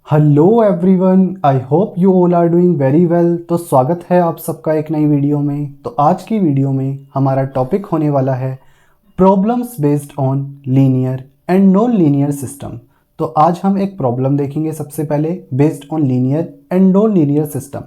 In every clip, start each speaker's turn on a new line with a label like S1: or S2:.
S1: Hello everyone, I hope you all are doing very well. तो स्वागत है आप सबका एक नई वीडियो में। तो आज की वीडियो में हमारा टॉपिक होने वाला है problems based on linear and non linear system. तो आज हम एक प्रॉब्लम देखेंगे सबसे पहले based on linear and non linear system,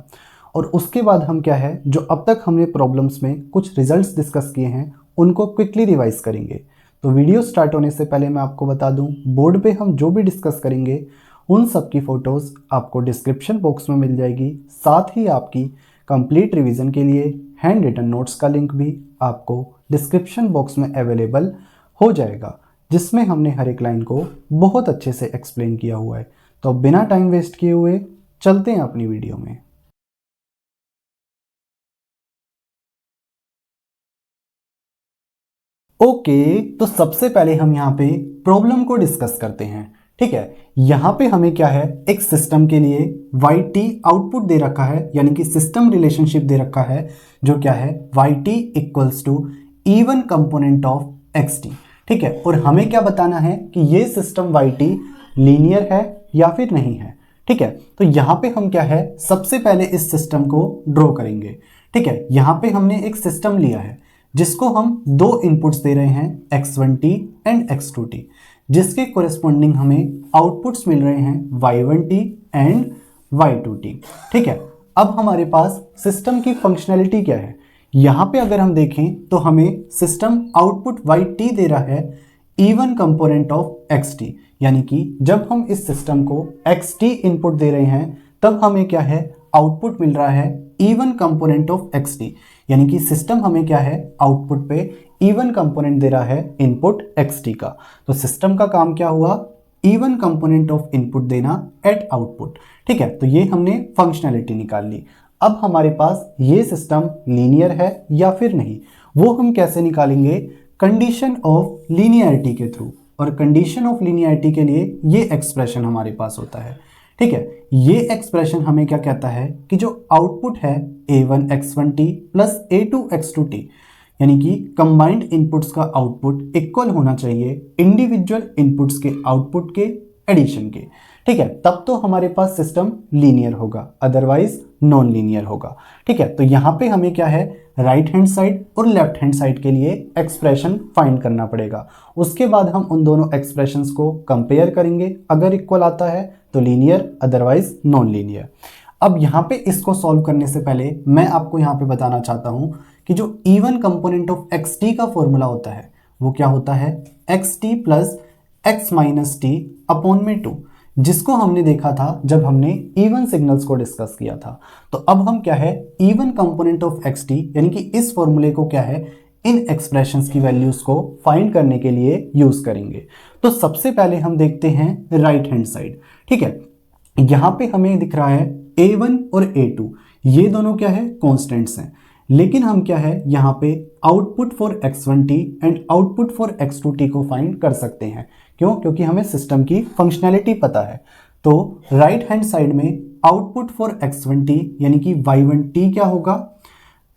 S1: और उसके बाद हम क्या है जो अब तक हमने प्रॉब्लम्स में कुछ रिजल्ट्स डिस्कस किए हैं उनको क्विकली रिवाइज करेंगे। तो वीडियो स्टार्ट होने से पहले मैं आपको बता दूं, बोर्ड पे हम जो भी डिस्कस करेंगे उन सब की फ़ोटोज़ आपको डिस्क्रिप्शन बॉक्स में मिल जाएगी। साथ ही आपकी कंप्लीट रिवीजन के लिए हैंड रिटन नोट्स का लिंक भी आपको डिस्क्रिप्शन बॉक्स में अवेलेबल हो जाएगा, जिसमें हमने हर एक लाइन को बहुत अच्छे से एक्सप्लेन किया हुआ है। तो अब बिना टाइम वेस्ट किए हुए चलते हैं अपनी वीडियो में। ओके, तो सबसे पहले हम यहाँ पे प्रॉब्लम को डिस्कस करते हैं। ठीक है, यहाँ पे हमें क्या है, एक सिस्टम के लिए वाई टी आउटपुट दे रखा है, यानी कि सिस्टम रिलेशनशिप दे रखा है जो क्या है Y T equals to even component of X T. ठीक है, और हमें क्या बताना है कि ये सिस्टम वाई टी लीनियर है या फिर नहीं है। ठीक है, तो यहाँ पे हम क्या है सबसे पहले इस सिस्टम को ड्रॉ करेंगे। ठीक है, यहाँ पे हमने एक सिस्टम लिया है जिसको हम दो इनपुट्स दे रहे हैं x1t एंड x2t, जिसके कोरेस्पॉन्डिंग हमें आउटपुट्स मिल रहे हैं y1t एंड y2t। ठीक है, अब हमारे पास सिस्टम की फंक्शनैलिटी क्या है। यहाँ पे अगर हम देखें तो हमें सिस्टम आउटपुट yt दे रहा है इवन कंपोनेंट ऑफ xt, यानी कि जब हम इस सिस्टम को xt इनपुट दे रहे हैं तब हमें क्या है आउटपुट मिल रहा है इवन कंपोनेंट ऑफ xt, यानी कि सिस्टम हमें क्या है आउटपुट पे इवन कंपोनेंट दे रहा है इनपुट xt का। तो सिस्टम का काम क्या हुआ, इवन कंपोनेंट ऑफ इनपुट देना एट आउटपुट। ठीक है, तो ये हमने फंक्शनैलिटी निकाल ली। अब हमारे पास ये सिस्टम लीनियर है या फिर नहीं, वो हम कैसे निकालेंगे, कंडीशन ऑफ लीनियरिटी के थ्रू। और कंडीशन ऑफ लीनियरिटी के लिए ये एक्सप्रेशन हमारे पास होता है। ठीक है, ये एक्सप्रेशन हमें क्या कहता है कि जो आउटपुट है a1 x1t plus a2 x2t, यानी कि कंबाइंड इनपुट्स का आउटपुट इक्वल होना चाहिए इंडिविजुअल इनपुट्स के आउटपुट के एडिशन के। ठीक है, तब तो हमारे पास सिस्टम लीनियर होगा, अदरवाइज नॉन लीनियर होगा। ठीक है, तो यहाँ पे हमें क्या है राइट हैंड साइड और लेफ्ट हैंड साइड के लिए एक्सप्रेशन फाइंड करना पड़ेगा। उसके बाद हम उन दोनों एक्सप्रेशंस को कंपेयर करेंगे, अगर इक्वल आता है तो लीनियर, अदरवाइज नॉन लीनियर। अब यहाँ पे इसको सॉल्व करने से पहले मैं आपको यहाँ पे बताना चाहता हूँ कि जो even component of X T का फॉर्मूला होता है वो क्या होता है, x T plus x minus T upon में 2, जिसको हमने देखा था जब हमने इवन सिग्नल्स को डिस्कस किया था। तो अब हम क्या है even component of X T, यानी कि इस फॉर्मूले को क्या है इन एक्सप्रेशंस की वैल्यूज को फाइंड करने के लिए यूज करेंगे। तो सबसे पहले हम देखते हैं राइट हैंड साइड। ठीक है, यहाँ पे हमें दिख रहा है a1 और a2, ये दोनों क्या है कॉन्स्टेंट्स हैं, लेकिन हम क्या है यहाँ पे output for x1t and output for x2t को फाइंड कर सकते हैं। क्यों, क्योंकि हमें सिस्टम की फंक्शनैलिटी पता है। तो राइट हैंड साइड में आउटपुट फॉर x1t यानी कि y1t क्या होगा,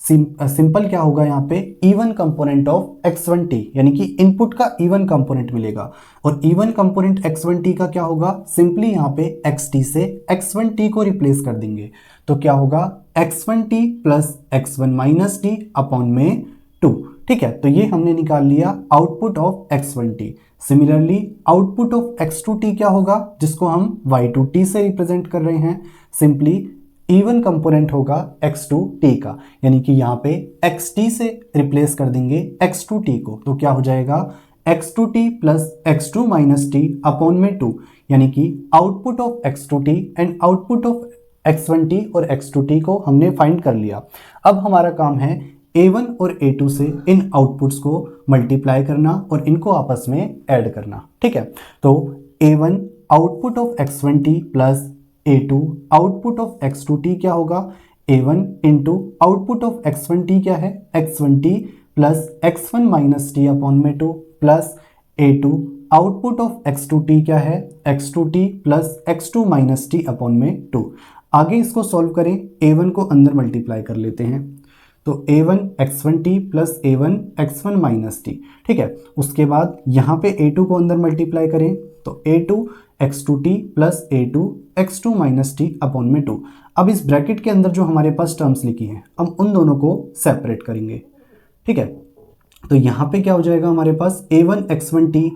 S1: सिंपल क्या होगा यहाँ पे इवन कंपोनेंट ऑफ x1t, यानी कि इनपुट का इवन कंपोनेंट मिलेगा। और इवन कंपोनेंट x1t का क्या होगा, सिंपली यहाँ पे xt से x1t को रिप्लेस कर देंगे। तो क्या होगा x1t plus x1 minus T upon में 2। ठीक है, तो ये हमने निकाल लिया output of x1t। Similarly output of x2t क्या होगा, जिसको हम y2t से रिप्रेजेंट कर रहे हैं, सिंपली इवन कंपोनेंट होगा x2t का, यानी कि यहाँ पे xt से रिप्लेस कर देंगे x2t को। तो क्या हो जाएगा x2t plus x2 minus T upon में 2, यानी कि output of x2t and output of x1t और x2t को हमने फाइंड कर लिया। अब हमारा काम है a1 और a2 से इन आउटपुट्स को मल्टीप्लाई करना और इनको आपस में ऐड करना। ठीक है, तो a1 output of x1t plus a2 output of x2t क्या होगा, a1 into output of x1t क्या है x1t plus x1 minus T upon में 2 plus a2 output of x2t क्या है x2t plus x2 minus T upon में 2। आगे इसको सॉल्व करें, a1 को अंदर मल्टीप्लाई कर लेते हैं, तो a1 x1t plus a1 x1 minus T. ठीक है, उसके बाद यहाँ पे a2 को अंदर मल्टीप्लाई करें तो a2 x2t plus a2 x2 minus T upon में 2। अब इस ब्रैकेट के अंदर जो हमारे पास टर्म्स लिखी हैं हम उन दोनों को सेपरेट करेंगे। ठीक है, तो यहाँ पे क्या हो जाएगा हमारे पास a1 x1 टी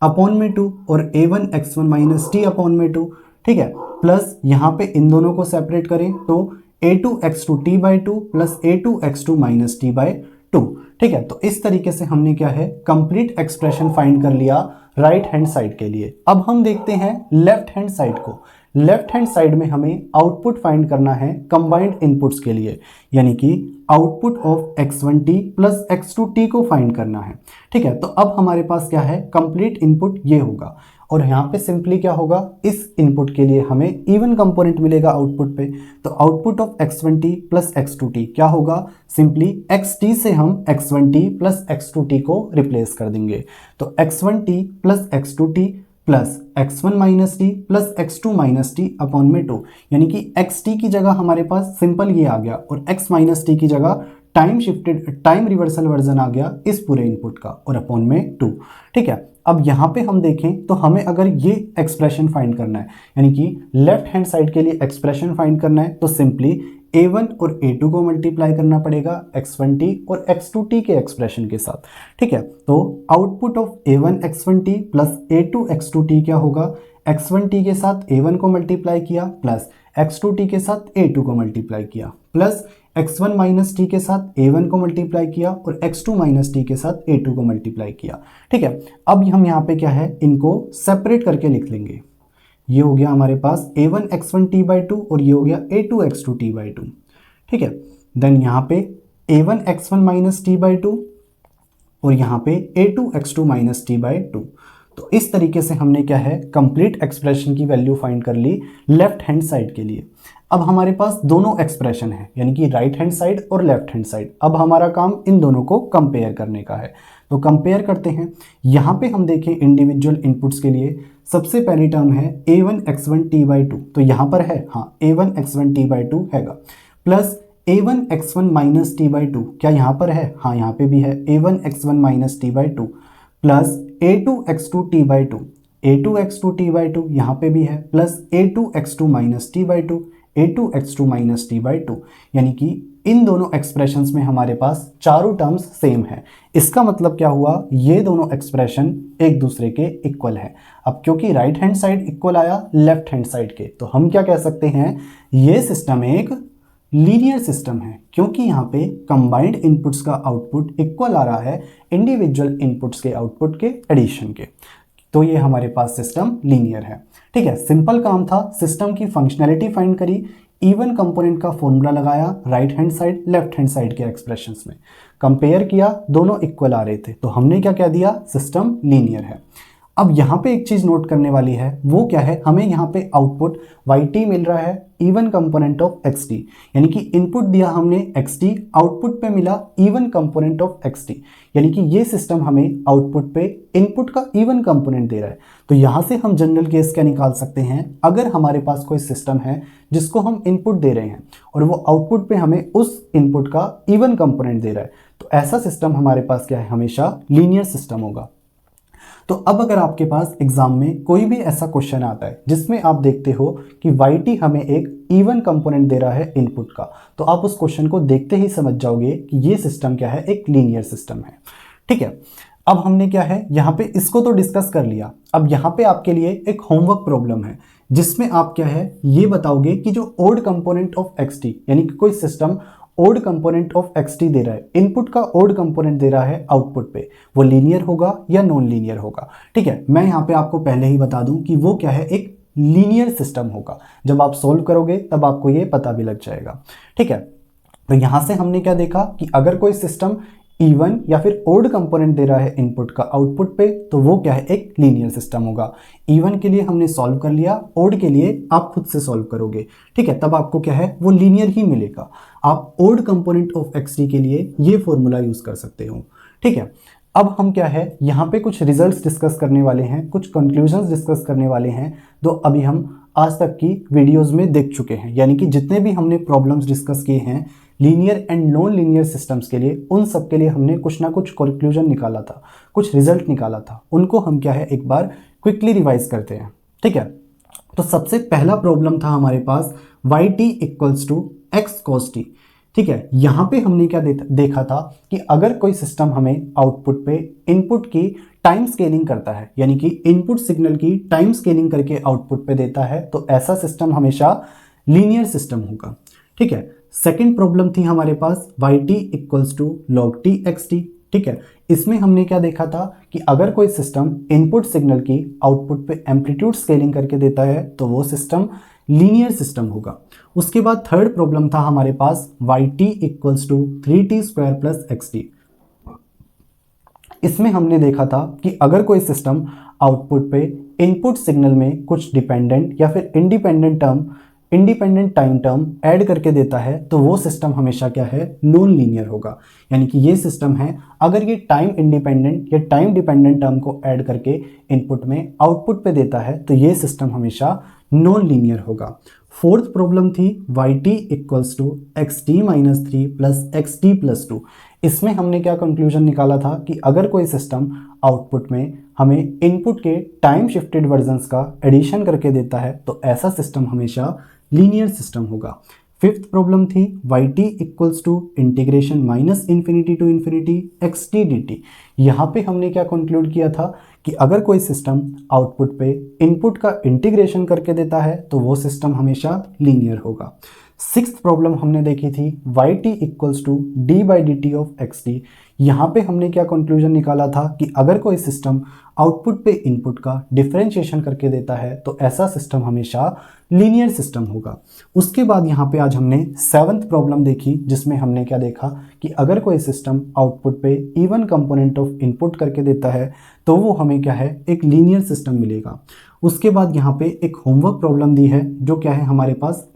S1: अपॉन में 2 और a1 x1 minus T upon में 2। ठीक है, प्लस यहाँ पे इन दोनों को सेपरेट करें तो a2 x2 t by 2 plus a2 x2 minus T by 2। ठीक है, तो इस तरीके से हमने क्या है कंप्लीट एक्सप्रेशन फाइंड कर लिया राइट हैंड साइड के लिए। अब हम देखते हैं लेफ्ट हैंड साइड को। लेफ्ट हैंड साइड में हमें आउटपुट फाइंड करना है कंबाइंड इनपुट्स के लिए, यानी कि output of x1t plus x2t को फाइंड करना है। ठीक है, तो अब हमारे पास क्या है कंप्लीट इनपुट ये होगा और यहाँ पे सिंपली क्या होगा इस इनपुट के लिए हमें इवन कंपोनेंट मिलेगा आउटपुट पे। तो output of x1t plus x2t क्या होगा, सिंपली xt से हम x1t प्लस x2t को रिप्लेस कर देंगे। तो x1t plus x2t plus x1 minus T plus x2 minus T upon में 2, यानी कि xt की जगह हमारे पास सिंपल ये आ गया और x माइनस टी की जगह टाइम रिवर्सल वर्जन आ गया इस पूरे इनपुट का और अपॉन में 2। ठीक है, अब यहाँ पे हम देखें तो हमें अगर ये एक्सप्रेशन फाइंड करना है, यानी कि लेफ्ट हैंड साइड के लिए एक्सप्रेशन फाइंड करना है, तो सिंपली a1 और a2 को मल्टीप्लाई करना पड़ेगा x1t और x2t के एक्सप्रेशन के साथ। ठीक है, तो output of a1 x1t plus a2 x2t क्या होगा, x1t के साथ a1 को मल्टीप्लाई किया प्लस x2t के साथ a2 को मल्टीप्लाई किया प्लस x1 माइनस टी के साथ a1 को मल्टीप्लाई किया और x2 माइनस टी के साथ a2 को मल्टीप्लाई किया। ठीक है, अब हम यहाँ पे क्या है इनको सेपरेट करके लिख लेंगे। ये हो गया हमारे पास a1 x1 t बाई 2 और ये हो गया a2 x2 t बाई 2। ठीक है, देन यहाँ पे a1 x1 minus T by 2 और यहाँ पे a2 x2 minus T by 2। तो इस तरीके से हमने क्या है कंप्लीट एक्सप्रेशन की वैल्यू फाइंड कर ली लेफ्ट हैंड साइड के लिए। अब हमारे पास दोनों एक्सप्रेशन है, यानी कि राइट हैंड साइड और लेफ्ट हैंड साइड। अब हमारा काम इन दोनों को कंपेयर करने का है, तो कंपेयर करते हैं। यहाँ पे हम देखें इंडिविजुअल इनपुट्स के लिए सबसे पहली टर्म है a1 x1 t बाई 2, तो यहाँ पर है हाँ a1 x1 t बाई 2 हैगा, plus a1 x1 minus t by 2 क्या यहाँ पर है, हाँ यहाँ पे भी है a1 x1 minus t by 2 plus a2 x2 t by 2, a2 x2 t by 2 यहाँ पे भी है plus a2 x2 minus t by 2, a2 x2 minus t by 2, यानी कि इन दोनों एक्सप्रेशंस में हमारे पास चारों टर्म्स सेम है। इसका मतलब क्या हुआ, ये दोनों एक्सप्रेशन एक दूसरे के इक्वल है। अब क्योंकि राइट हैंड साइड इक्वल आया लेफ्ट हैंड साइड के, तो हम क्या कह सकते हैं ये सिस्टम एक लीनियर सिस्टम है, क्योंकि यहाँ पे कंबाइंड इनपुट्स का आउटपुट इक्वल आ रहा है इंडिविजुअल इनपुट्स के आउटपुट के एडिशन के। तो ये हमारे पास सिस्टम लीनियर है। ठीक है, सिंपल काम था, सिस्टम की फंक्शनैलिटी फाइंड करी, इवन कंपोनेंट का फॉर्मूला लगाया right hand side left hand side के एक्सप्रेशंस में, कंपेयर किया, दोनों इक्वल आ रहे थे, तो हमने क्या कह दिया सिस्टम लीनियर है। अब यहाँ पे एक चीज नोट करने वाली है, वो क्या है, हमें यहाँ पे आउटपुट yt मिल रहा है इवन कंपोनेंट ऑफ xt, यानी कि इनपुट दिया हमने xt, आउटपुट पे मिला इवन कंपोनेंट ऑफ xt, यानी कि ये सिस्टम हमें आउटपुट पे इनपुट का इवन कंपोनेंट दे रहा है। तो यहाँ से हम जनरल केस क्या निकाल सकते हैं, अगर हमारे पास कोई सिस्टम है जिसको हम इनपुट दे रहे हैं और वो आउटपुट पे हमें उस इनपुट का इवन कंपोनेंट दे रहा है, तो ऐसा सिस्टम हमारे पास क्या है, हमेशा लीनियर सिस्टम होगा। तो अब अगर आपके पास एग्जाम में कोई भी ऐसा क्वेश्चन आता है जिसमें आप देखते हो कि yt हमें एक इवन कंपोनेंट दे रहा है इनपुट का, तो आप उस क्वेश्चन को देखते ही समझ जाओगे कि ये सिस्टम क्या है, एक लीनियर सिस्टम है। ठीक है, अब हमने क्या है यहाँ पे इसको तो डिस्कस कर लिया। अब यहाँ पे आपके लिए एक होमवर्क प्रॉब्लम है जिसमें आप क्या है ये बताओगे कि जो ओड कंपोनेंट ऑफ xt, यानी कि कोई system odd component of xt दे रहा है, इनपुट का ओड कंपोनेंट दे रहा है आउटपुट पे, वो लीनियर होगा या नॉन लीनियर होगा। ठीक है, मैं यहाँ पे आपको पहले ही बता दूं कि वो क्या है, एक लीनियर सिस्टम होगा। जब आप सोल्व करोगे तब आपको ये पता भी लग जाएगा। ठीक है, तो यहाँ से हमने क्या देखा कि अगर कोई सिस्टम इवन या फिर ओड कंपोनेंट दे रहा है इनपुट का आउटपुट पे, तो वो क्या है, एक लीनियर सिस्टम होगा। इवन के लिए हमने सॉल्व कर लिया, ओड के लिए आप खुद से सॉल्व करोगे। ठीक है, तब आपको क्या है, वो लीनियर ही मिलेगा। आप ओड कंपोनेंट ऑफ xt के लिए ये फॉर्मूला यूज कर सकते हो। ठीक है, अब हम क्या है यहाँ पे कुछ रिजल्ट्स डिस्कस करने वाले हैं, कुछ कंक्लूजन्स डिस्कस करने वाले हैं, जो अभी हम आज तक की वीडियोस में देख चुके हैं। यानी कि जितने भी हमने प्रॉब्लम्स डिस्कस किए हैं linear and non linear systems के लिए, उन सब के लिए हमने कुछ ना कुछ कंक्लूजन निकाला था, कुछ रिजल्ट निकाला था। उनको हम क्या है एक बार क्विकली रिवाइज करते हैं। ठीक है, तो सबसे पहला प्रॉब्लम था हमारे पास yt equals to X cos T. ठीक है, यहाँ पे हमने क्या देखा था कि अगर कोई सिस्टम हमें आउटपुट पे इनपुट की टाइम स्केलिंग करता है, यानी कि इनपुट सिग्नल की टाइम स्केलिंग करके आउटपुट पे देता है, तो ऐसा सिस्टम हमेशा लीनियर सिस्टम होगा। ठीक है, सेकंड प्रॉब्लम थी हमारे पास yt equals to log T X T. ठीक है, इसमें हमने क्या देखा था कि अगर कोई सिस्टम इनपुट सिग्नल की आउटपुट पे एम्पलीट्यूड स्केलिंग करके देता है तो वो सिस्टम लीनियर सिस्टम होगा। उसके बाद थर्ड प्रॉब्लम था हमारे पास yt equals to 3t square plus xt। इसमें हमने देखा था कि अगर कोई सिस्टम आउटपुट पे इनपुट सिग्नल में कुछ डिपेंडेंट या फिर इंडिपेंडेंट टाइम टर्म ऐड करके देता है तो वो सिस्टम हमेशा क्या है, नॉन लीनियर होगा। यानी कि ये सिस्टम है, अगर ये टाइम इंडिपेंडेंट या टाइम डिपेंडेंट टर्म को ऐड करके इनपुट में आउटपुट पे देता है तो ये सिस्टम हमेशा नॉन लीनियर होगा। फोर्थ प्रॉब्लम थी yt equals to xt minus 3 plus xt plus 2। इसमें हमने क्या कंक्लूजन निकाला था कि अगर कोई सिस्टम आउटपुट में हमें इनपुट के टाइम शिफ्टेड वर्जन्स का एडिशन करके देता है तो ऐसा सिस्टम हमेशा लीनियर सिस्टम होगा। फिफ्थ प्रॉब्लम थी yt equals to integration minus infinity to infinity xt dt। यहाँ पे हमने क्या कंक्लूड किया था कि अगर कोई सिस्टम आउटपुट पे इनपुट का इंटीग्रेशन करके देता है तो वो सिस्टम हमेशा लीनियर होगा। सिक्स्थ प्रॉब्लम हमने देखी थी yt equals to D by D T of X T. यहाँ पे हमने क्या कंक्लूजन निकाला था कि अगर कोई सिस्टम आउटपुट पे इनपुट का डिफरेंशिएशन करके देता है तो ऐसा सिस्टम हमेशा लीनियर सिस्टम होगा। उसके बाद यहाँ पे आज हमने सेवंथ प्रॉब्लम देखी जिसमें हमने क्या देखा कि अगर कोई सिस्टम आउटपुट पे इवन कंपोनेंट ऑफ इनपुट करके देता है तो वो हमें क्या है, एक लीनियर सिस्टम मिलेगा। उसके बाद यहाँ पे एक होमवर्क प्रॉब्लम दी है जो क्या है हमारे पास,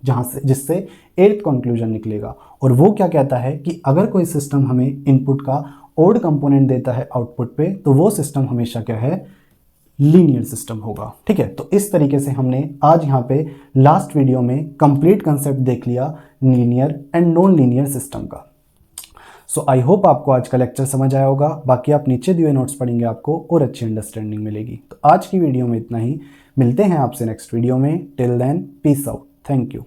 S1: जिससे एट्थ कंक्लूजन निकलेगा, और वो क्या कहता है कि अगर कोई सिस्टम हमें इनपुट का ओड कंपोनेंट देता है आउटपुट पे तो वो सिस्टम हमेशा क्या है, लीनियर सिस्टम होगा। ठीक है, तो इस तरीके से हमने आज यहाँ पे लास्ट वीडियो में कंप्लीट कंसेप्ट देख लिया linear and non linear system का। सो आई होप आपको आज का लेक्चर समझ आया होगा। बाकी आप नीचे दिए नोट्स पढ़ेंगे, आपको और अच्छी अंडरस्टैंडिंग मिलेगी। तो आज की वीडियो में इतना ही, मिलते हैं आपसे नेक्स्ट वीडियो में। Till then peace out, thank you.